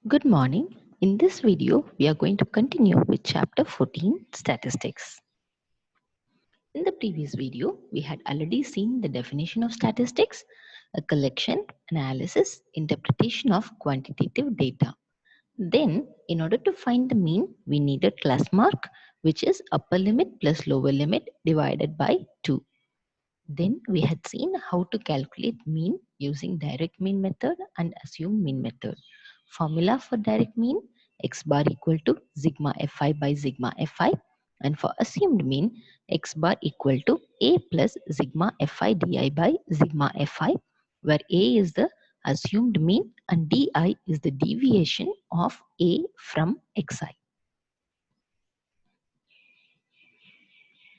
Good morning. In this video, we are going to continue with chapter 14, Statistics. In the previous video, we had already seen the definition of statistics, a collection, analysis, interpretation of quantitative data. Then, in order to find the mean, we needed class mark, which is upper limit plus lower limit divided by 2. Then we had seen how to calculate mean using direct mean method and assumed mean method. Formula for direct mean, x bar equal to sigma fi by sigma fi, and for assumed mean, x bar equal to a plus sigma fi di by sigma fi, where a is the assumed mean and di is the deviation of a from xi.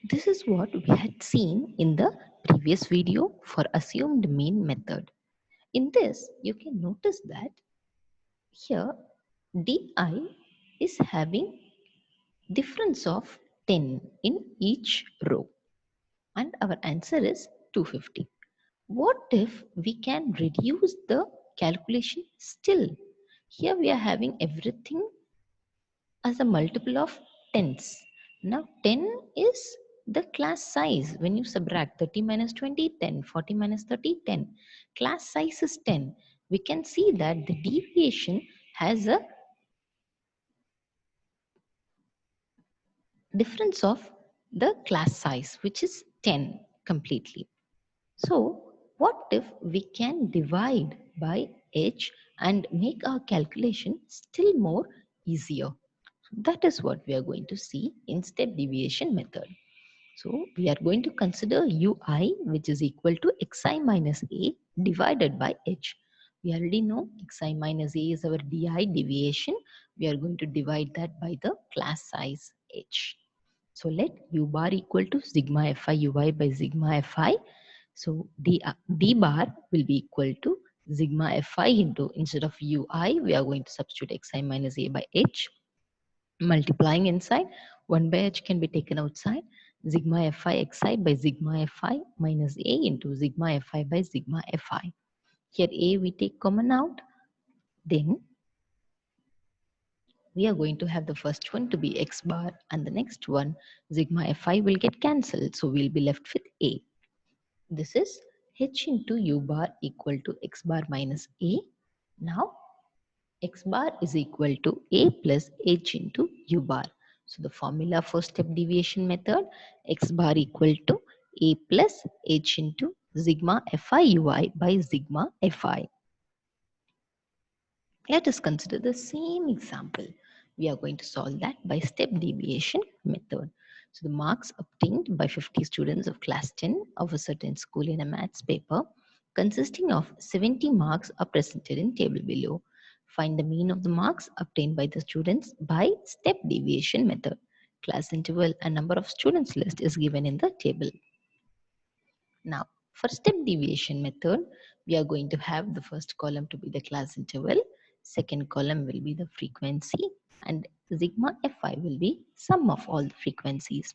This is what we had seen in the previous video for assumed mean method. In this, you can notice that here di is having difference of 10 in each row and our answer is 250. What if we can reduce the calculation still? Here we are having everything as a multiple of tens. Now 10 is the class size. When you subtract 30 minus 20, 10, 40 minus 30, 10. Class size is 10. We can see that the deviation has a difference of the class size, which is 10 completely. So what if we can divide by h and make our calculation still more easier? That is what we are going to see in step deviation method. So we are going to consider ui, which is equal to xi minus a divided by h. We already know xi minus a is our di deviation. We are going to divide that by the class size h. So let u bar equal to sigma fi ui by sigma fi. So d bar will be equal to sigma fi into, instead of ui, we are going to substitute xi minus a by h. Multiplying inside, 1 by h can be taken outside. Sigma fi xi by sigma fi minus a into sigma fi by sigma fi. Here a we take common out. Then we are going to have the first one to be x bar and the next one sigma fi will get cancelled. So we'll be left with a. This is h into u bar equal to x bar minus a. Now x bar is equal to a plus h into u bar. So the formula for step deviation method, x bar equal to a plus h into sigma fi ui by sigma fi. Let us consider the same example. We are going to solve that by step deviation method. So the marks obtained by 50 students of class 10 of a certain school in a maths paper consisting of 70 marks are presented in table below. Find the mean of the marks obtained by the students by step deviation method. Class interval and number of students list is given in the table. Now, for step deviation method, we are going to have the first column to be the class interval, second column will be the frequency, and sigma fi will be sum of all the frequencies.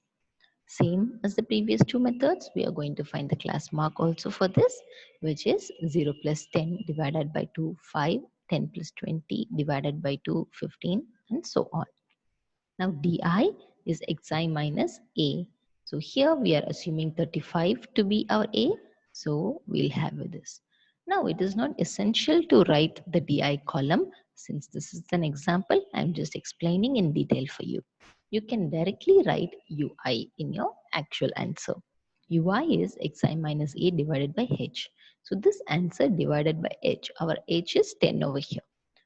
Same as the previous two methods, we are going to find the class mark also for this, which is 0 plus 10 divided by 2, 5, 10 plus 20 divided by 2, 15, and so on. Now di is xi minus a. So here we are assuming 35 to be our a. So we'll have this. Now it is not essential to write the di column. Since this is an example, I'm just explaining in detail for you. You can directly write ui in your actual answer. ui is xi minus a divided by h. So this answer divided by h, our h is 10 over here.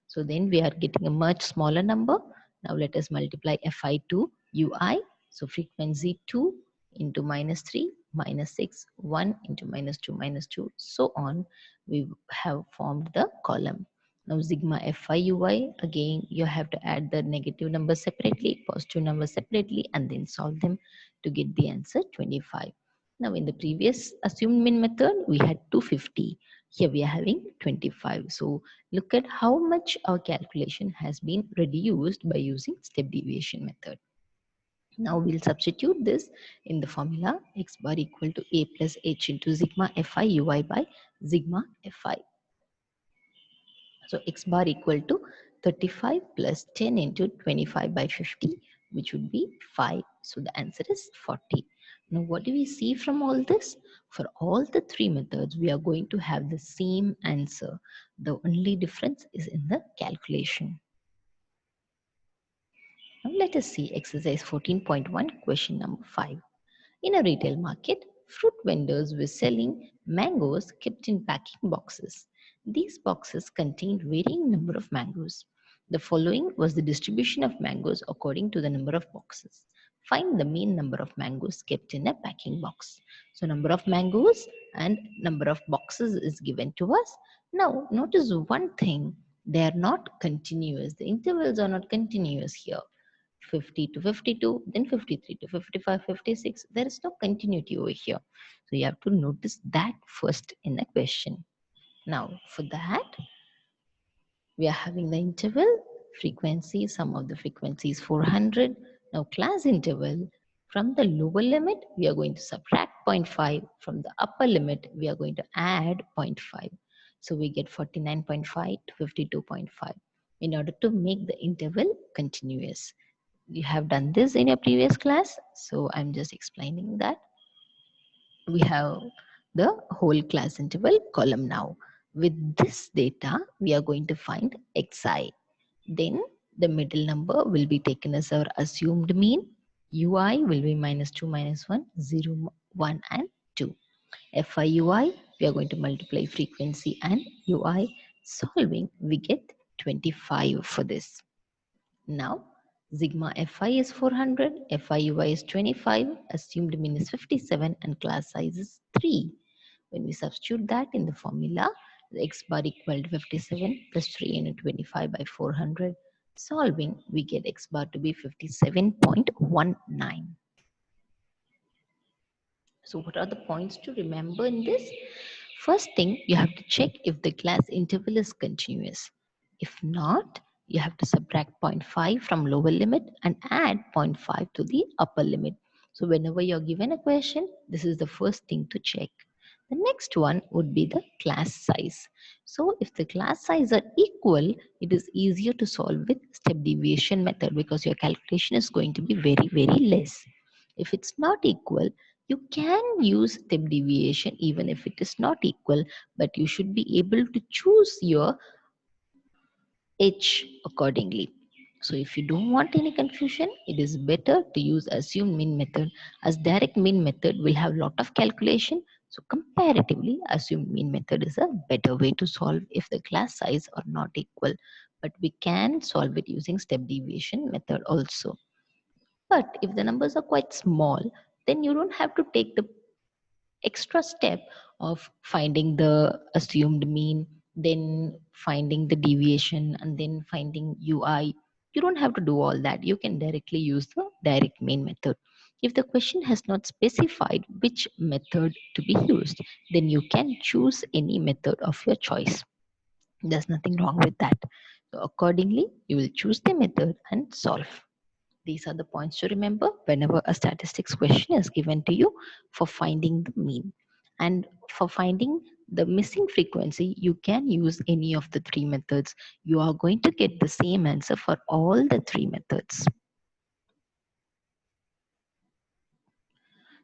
So then we are getting a much smaller number. Now let us multiply fi to ui. So frequency 2 into minus 3 minus 6, 1 into minus 2 minus 2, so on. We have formed the column. Now sigma fi ui, again you have to add the negative numbers separately, positive numbers separately, and then solve them to get the answer 25. Now in the previous assumed mean method, we had 250. Here we are having 25. So look at how much our calculation has been reduced by using step deviation method. Now we'll substitute this in the formula x bar equal to a plus h into sigma fi ui by sigma fi. So x bar equal to 35 plus 10 into 25 by 50, which would be 5. So the answer is 40. Now what do we see from all this? For all the three methods, we are going to have the same answer. The only difference is in the calculation. Now let us see exercise 14.1, question number 5. In a retail market, fruit vendors were selling mangoes kept in packing boxes. These boxes contained varying number of mangoes. The following was the distribution of mangoes according to the number of boxes. Find the mean number of mangoes kept in a packing box. So number of mangoes and number of boxes is given to us. Now notice one thing, they are not continuous. The intervals are not continuous here. 50 to 52, then 53 to 55, 56. There is no continuity over here. So you have to notice that first in the question. Now, for that, we are having the interval frequency. Sum of the frequency is 400. Now, class interval, from the lower limit, we are going to subtract 0.5. From the upper limit, we are going to add 0.5. So we get 49.5 to 52.5 in order to make the interval continuous. You have done this in your previous class, so I'm just explaining that. We have the whole class interval column now. With this data, we are going to find xi. Then the middle number will be taken as our assumed mean. Ui will be minus 2, minus 1, 0, 1 and 2. FIUI, we are going to multiply frequency and ui. Solving, we get 25 for this. Now, sigma Fi is 400, FIUI is 25, assumed mean is 57 and class size is 3. When we substitute that in the formula, the x bar equal to 57 plus 3 into 25 by 400. Solving, we get x bar to be 57.19. So what are the points to remember in this? First thing, you have to check if the class interval is continuous. If not, you have to subtract 0.5 from lower limit and add 0.5 to the upper limit. So whenever you're given a question, this is the first thing to check. The next one would be the class size. So if the class size are equal, it is easier to solve with step deviation method because your calculation is going to be very, very less. If it's not equal, you can use step deviation even if it is not equal, but you should be able to choose your h accordingly. So if you don't want any confusion, it is better to use assumed mean method, as direct mean method will have lot of calculation. So comparatively, assumed mean method is a better way to solve if the class size are not equal. But we can solve it using step deviation method also. But if the numbers are quite small, then you don't have to take the extra step of finding the assumed mean, then finding the deviation, and then finding UI. You don't have to do all that. You can directly use the direct mean method. If the question has not specified which method to be used, then you can choose any method of your choice. There's nothing wrong with that. So accordingly, you will choose the method and solve. These are the points to remember whenever a statistics question is given to you for finding the mean. And for finding the missing frequency, you can use any of the three methods. You are going to get the same answer for all the three methods.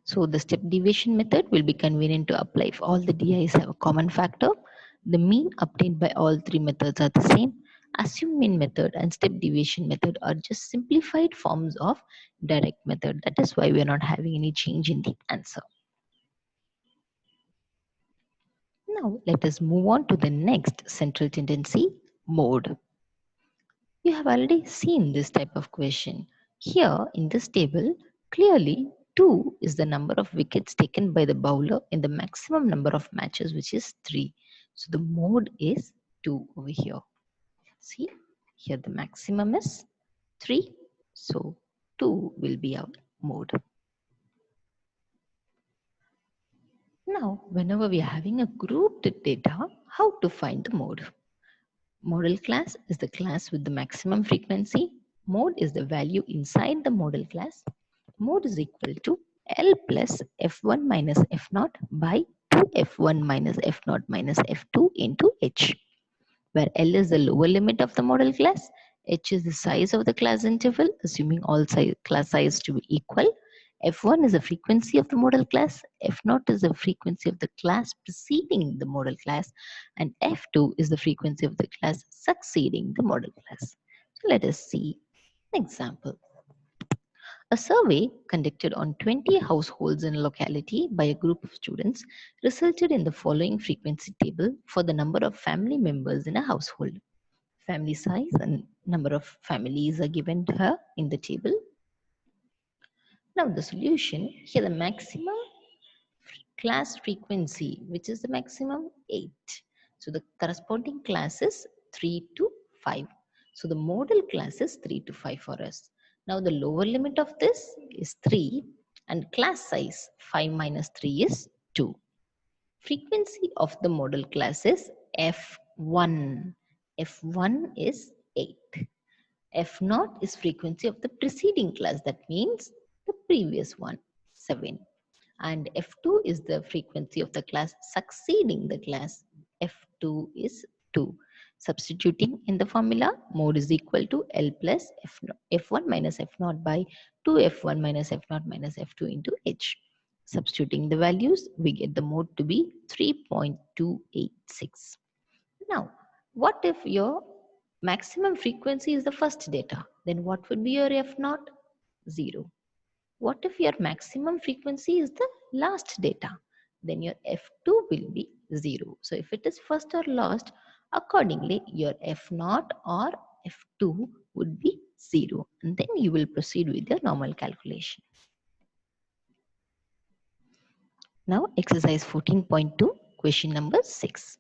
So the step deviation method will be convenient to apply if all the DIs have a common factor. The mean obtained by all three methods are the same. Assumed mean method and step deviation method are just simplified forms of direct method. That is why we are not having any change in the answer. Now let us move on to the next central tendency, mode. You have already seen this type of question. Here in this table, clearly 2 is the number of wickets taken by the bowler in the maximum number of matches, which is 3. So the mode is 2 over here. See, here the maximum is 3. So 2 will be our mode. Now, whenever we are having a grouped data, how to find the mode? Model class is the class with the maximum frequency. Mode is the value inside the model class. Mode is equal to L plus F1 minus F0 by 2F1 minus F0 minus F2 into H, where L is the lower limit of the model class H is the size of the class interval, assuming all class size to be equal. F1 is the frequency of the model class. F0 is the frequency of the class preceding the model class. And F2 is the frequency of the class succeeding the model class. So let us see an example. A survey conducted on 20 households in a locality by a group of students resulted in the following frequency table for the number of family members in a household. Family size and number of families are given to her in the table. Now the solution, here the maximum class frequency, which is the maximum 8. So the corresponding class is 3 to 5. So the model class is 3 to 5 for us. Now the lower limit of this is 3 and class size 5 minus 3 is 2. Frequency of the model class is F1. F1 is 8. F0 is frequency of the preceding class. That means the previous one, 7. And F2 is the frequency of the class succeeding the class. F2 is 2. Substituting in the formula, mode is equal to L plus F1 minus F0 by 2F1 minus F0 minus F2 into H. Substituting the values, we get the mode to be 3.286. Now, what if your maximum frequency is the first data? Then what would be your F0? 0. What if your maximum frequency is the last data? Then your F2 will be 0. So if it is first or last, accordingly your F0 or F2 would be 0. And then you will proceed with your normal calculation. Now exercise 14.2, question number 6.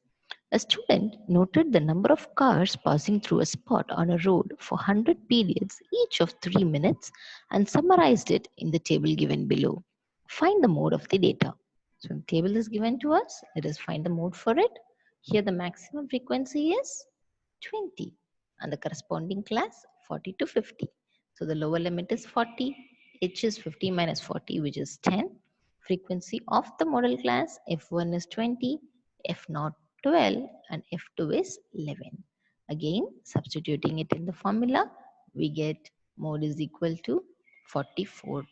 A student noted the number of cars passing through a spot on a road for 100 periods, each of 3 minutes, and summarized it in the table given below. Find the mode of the data. So the table is given to us. Let us find the mode for it. Here the maximum frequency is 20 and the corresponding class 40 to 50. So the lower limit is 40. H is 50 minus 40, which is 10. Frequency of the model class F1 is 20, F0 12 and F2 is 11. Again, substituting it in the formula, we get mode is equal to 44.7.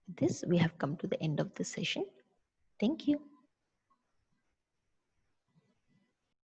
With this, we have come to the end of the session. Thank you.